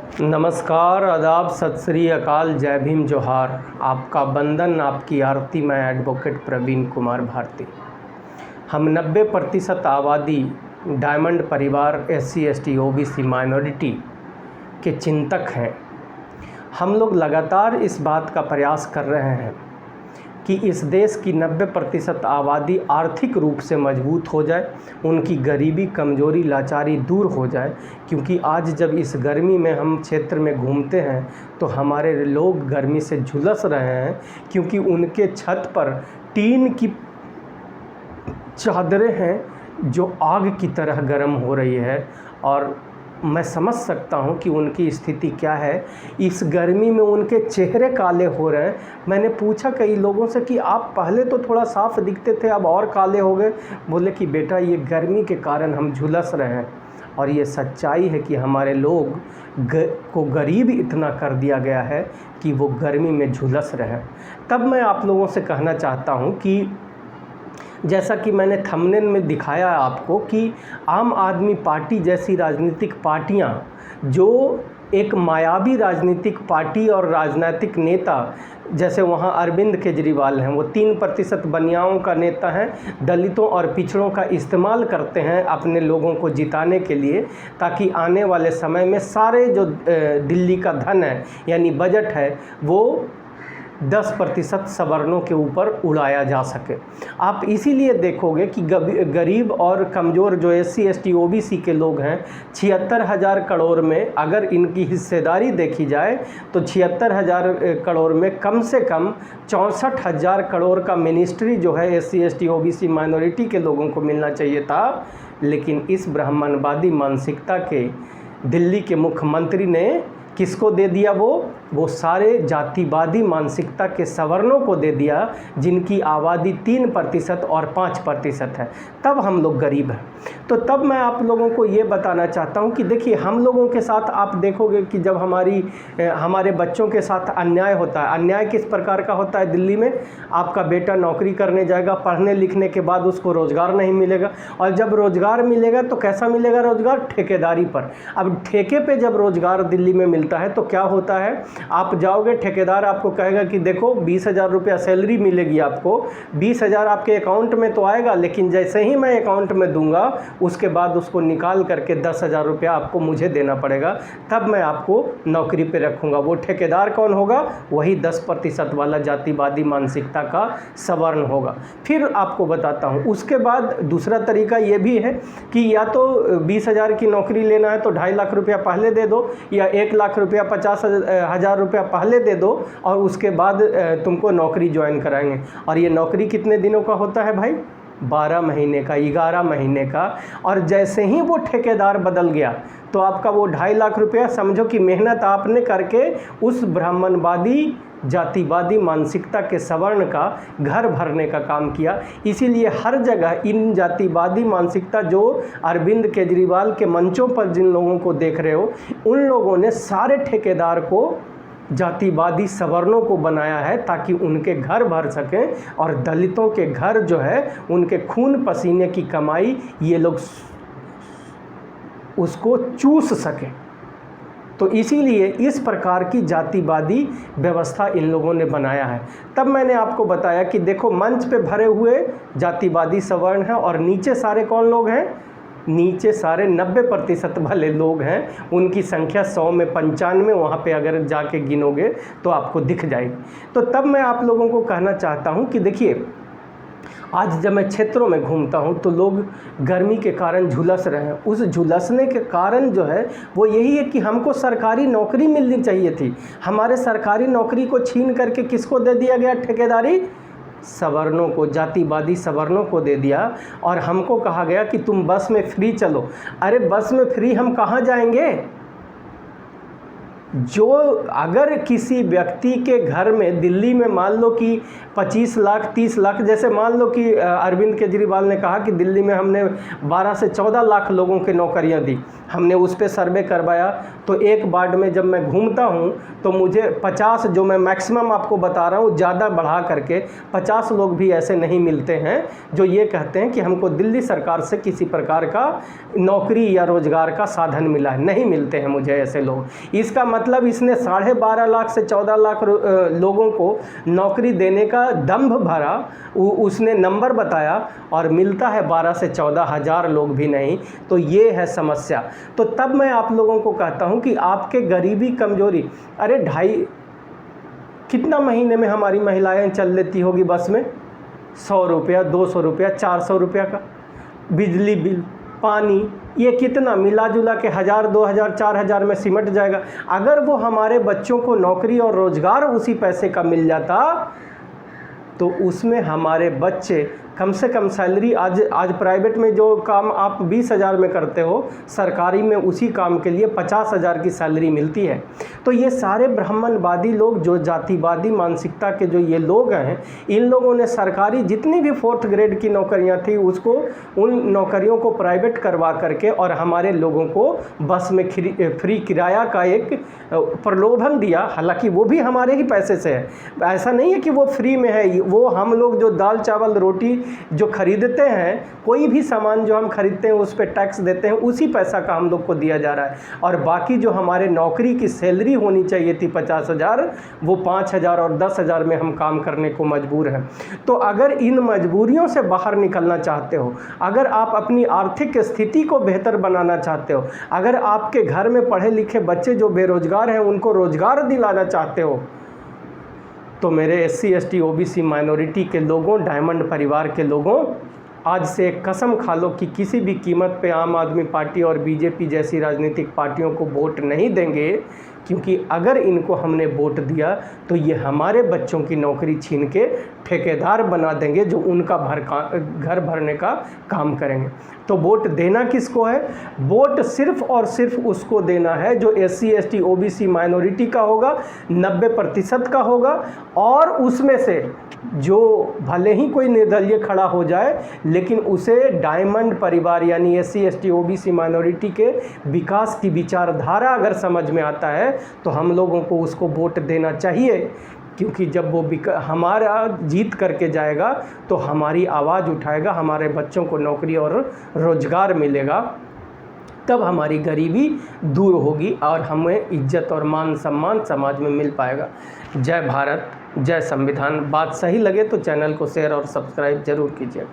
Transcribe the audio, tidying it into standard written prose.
नमस्कार, आदाब, सत श्री अकाल, जय भीम, जोहार। आपका बंदन, आपकी आरती। मैं एडवोकेट प्रवीण कुमार भारती। हम 90% आबादी डायमंड परिवार SC ST OBC माइनॉरिटी के चिंतक हैं। हम लोग लगातार इस बात का प्रयास कर रहे हैं कि इस देश की 90% आबादी आर्थिक रूप से मजबूत हो जाए, उनकी गरीबी, कमजोरी, लाचारी दूर हो जाए। क्योंकि आज जब इस गर्मी में हम क्षेत्र में घूमते हैं तो हमारे लोग गर्मी से झुलस रहे हैं, क्योंकि उनके छत पर टीन की चादरें हैं जो आग की तरह गर्म हो रही है। और मैं समझ सकता हूं कि उनकी स्थिति क्या है। इस गर्मी में उनके चेहरे काले हो रहे हैं। मैंने पूछा कई लोगों से कि आप पहले तो थोड़ा साफ दिखते थे, अब और काले हो गए। बोले कि बेटा, ये गर्मी के कारण हम झुलस रहे हैं। और ये सच्चाई है कि हमारे लोग को गरीब इतना कर दिया गया है कि वो गर्मी में झुलस रहे हैं। तब मैं आप लोगों से कहना चाहता हूँ कि जैसा कि मैंने थंबनेल में दिखाया आपको कि आम आदमी पार्टी जैसी राजनीतिक पार्टियां, जो एक मायावी राजनीतिक पार्टी और राजनीतिक नेता, जैसे वहाँ अरविंद केजरीवाल हैं, वो 3% बनियाओं का नेता हैं, दलितों और पिछड़ों का इस्तेमाल करते हैं अपने लोगों को जिताने के लिए, ताकि आने वाले समय में सारे जो दिल्ली का धन है यानी बजट है वो 10% सवर्णों के ऊपर उड़ाया जा सके। आप इसीलिए देखोगे कि गरीब और कमज़ोर जो SC ST OBC के लोग हैं, 76,000 करोड़ में अगर इनकी हिस्सेदारी देखी जाए तो 76,000 करोड़ में कम से कम 64,000 करोड़ का मिनिस्ट्री जो है SC ST OBC माइनॉरिटी के लोगों को मिलना चाहिए था। लेकिन इस ब्राह्मणवादी मानसिकता के दिल्ली के मुख्यमंत्री ने किसको दे दिया? वो सारे जातिवादी मानसिकता के सवर्णों को दे दिया, जिनकी आबादी 3% और 5% है। तब हम लोग गरीब हैं। तो तब मैं आप लोगों को ये बताना चाहता हूँ कि देखिए, हम लोगों के साथ आप देखोगे कि जब हमारे बच्चों के साथ अन्याय होता है। अन्याय किस प्रकार का होता है? दिल्ली में आपका बेटा नौकरी करने जाएगा, पढ़ने लिखने के बाद उसको रोज़गार नहीं मिलेगा, और जब रोज़गार मिलेगा तो कैसा मिलेगा रोज़गार? ठेकेदारी पर। अब ठेके पे जब रोज़गार दिल्ली में मिलता है तो क्या होता है? आप जाओगे, ठेकेदार आपको कहेगा कि देखो 20,000 रुपया सैलरी मिलेगी आपको, 20,000 आपके अकाउंट में तो आएगा, लेकिन जैसे ही मैं अकाउंट में दूंगा उसके बाद उसको निकाल करके 10,000 रुपया आपको मुझे देना पड़ेगा, तब मैं आपको नौकरी पे रखूँगा। वो ठेकेदार कौन होगा? वही 10% वाला जातिवादी मानसिकता का सवर्ण होगा। फिर आपको बताता हूँ, उसके बाद दूसरा तरीका ये भी है कि या तो 20,000 की नौकरी लेना है तो 2.5 लाख रुपया पहले दे दो, या 1 लाख रुपया 50,000 रुपया पहले दे दो, और उसके बाद तुमको नौकरी ज्वाइन कराएंगे। और ये नौकरी कितने दिनों का होता है भाई? 12 महीने का, 11 महीने का। और जैसे ही वो ठेकेदार बदल गया तो आपका वो 2.5 लाख रुपया, समझो कि मेहनत आपने करके उस ब्राह्मणवादी जातिवादी मानसिकता के सवर्ण का घर भरने का काम किया। इसीलिए हर जगह इन जातिवादी मानसिकता, जो अरविंद केजरीवाल के मंचों पर जिन लोगों को देख रहे हो, उन लोगों ने सारे ठेकेदार को जातिवादी सवर्णों को बनाया है ताकि उनके घर भर सकें, और दलितों के घर जो है उनके खून पसीने की कमाई ये लोग उसको चूस सकें। तो इसीलिए इस प्रकार की जातिवादी व्यवस्था इन लोगों ने बनाया है। तब मैंने आपको बताया कि देखो, मंच पे भरे हुए जातिवादी सवर्ण हैं, और नीचे सारे कौन लोग हैं? नीचे सारे 90% वाले लोग हैं। उनकी संख्या 100 में 95, वहाँ पे अगर जाके गिनोगे तो आपको दिख जाएगी। तो तब मैं आप लोगों को कहना चाहता हूँ कि देखिए, आज जब मैं क्षेत्रों में घूमता हूँ तो लोग गर्मी के कारण झुलस रहे हैं। उस झुलसने के कारण जो है वो यही है कि हमको सरकारी नौकरी मिलनी चाहिए थी। हमारे सरकारी नौकरी को छीन करके किसको दे दिया गया? ठेकेदारी सवर्णों को, जातिवादी सवर्णों को दे दिया। और हमको कहा गया कि तुम बस में फ्री चलो। अरे बस में फ्री हम कहाँ जाएंगे? जो अगर किसी व्यक्ति के घर में दिल्ली में मान लो कि 25 लाख 30 लाख, जैसे मान लो कि अरविंद केजरीवाल ने कहा कि दिल्ली में हमने 12 से 14 लाख लोगों के नौकरियां दी, हमने उस पर सर्वे करवाया, तो एक वार्ड में जब मैं घूमता हूं तो मुझे 50, जो मैं मैक्सिमम आपको बता रहा हूं, ज़्यादा बढ़ा करके 50 लोग भी ऐसे नहीं मिलते हैं जो ये कहते हैं कि हमको दिल्ली सरकार से किसी प्रकार का नौकरी या रोजगार का साधन मिला है। नहीं मिलते हैं मुझे ऐसे लोग। इसका मतलब इसने 12.5 लाख से 14 लाख लोगों को नौकरी देने का दंभ भरा, उसने नंबर बताया, और मिलता है 12 से 14 हज़ार लोग भी नहीं। तो ये है समस्या। तो तब मैं आप लोगों को कहता हूं कि आपके गरीबी कमजोरी, अरे कितना महीने में हमारी महिलाएं चल लेती होगी बस में? 100 रुपया, 200 रुपया, 400 रुपया का बिजली बिल, पानी, ये कितना मिला जुला के 1000, 2000, 4000 में सिमट जाएगा। अगर वो हमारे बच्चों को नौकरी और रोजगार उसी पैसे का मिल जाता तो उसमें हमारे बच्चे कम से कम सैलरी, आज प्राइवेट में जो काम आप 20,000 में करते हो, सरकारी में उसी काम के लिए 50,000 की सैलरी मिलती है। तो ये सारे ब्राह्मणवादी लोग, जो जातिवादी मानसिकता के जो ये लोग हैं, इन लोगों ने सरकारी जितनी भी 4th ग्रेड की नौकरियां थी उसको, उन नौकरियों को प्राइवेट करवा करके और हमारे लोगों को बस में फ्री किराया का एक प्रलोभन दिया। हालांकि वो भी हमारे ही पैसे से है, ऐसा नहीं है कि वो फ्री में है। वो हम लोग जो दाल चावल रोटी जो खरीदते हैं, कोई भी सामान जो हम खरीदते हैं उस पर टैक्स देते हैं, उसी पैसा का हम लोग को दिया जा रहा है। और बाकी जो हमारे नौकरी की सैलरी होनी चाहिए थी 50,000, वो 5,000 और 10,000 में हम काम करने को मजबूर हैं। तो अगर इन मजबूरियों से बाहर निकलना चाहते हो, अगर आप अपनी आर्थिक स्थिति को बेहतर बनाना चाहते हो, अगर आपके घर में पढ़े लिखे बच्चे जो बेरोजगार हैं उनको रोजगार दिलाना चाहते हो, तो मेरे SC ST OBC माइनॉरिटी के लोगों, डायमंड परिवार के लोगों, आज से एक कसम खा लो कि किसी भी कीमत पे आम आदमी पार्टी और BJP जैसी राजनीतिक पार्टियों को वोट नहीं देंगे। क्योंकि अगर इनको हमने वोट दिया तो ये हमारे बच्चों की नौकरी छीन के ठेकेदार बना देंगे, जो उनका घर भरने का काम करेंगे। तो वोट देना किसको है? वोट सिर्फ और सिर्फ उसको देना है जो SC ST OBC माइनॉरिटी का होगा, 90% का होगा, और उसमें से जो भले ही कोई निर्दलीय खड़ा हो जाए, लेकिन उसे डायमंड परिवार यानी SC ST OBC माइनॉरिटी के विकास की विचारधारा अगर समझ में आता है तो हम लोगों को उसको वोट देना चाहिए। क्योंकि जब वो हमारा जीत करके जाएगा तो हमारी आवाज़ उठाएगा, हमारे बच्चों को नौकरी और रोजगार मिलेगा, तब हमारी गरीबी दूर होगी और हमें इज्जत और मान सम्मान समाज में मिल पाएगा। जय भारत, जय संविधान। बात सही लगे तो चैनल को शेयर और सब्सक्राइब जरूर कीजिए।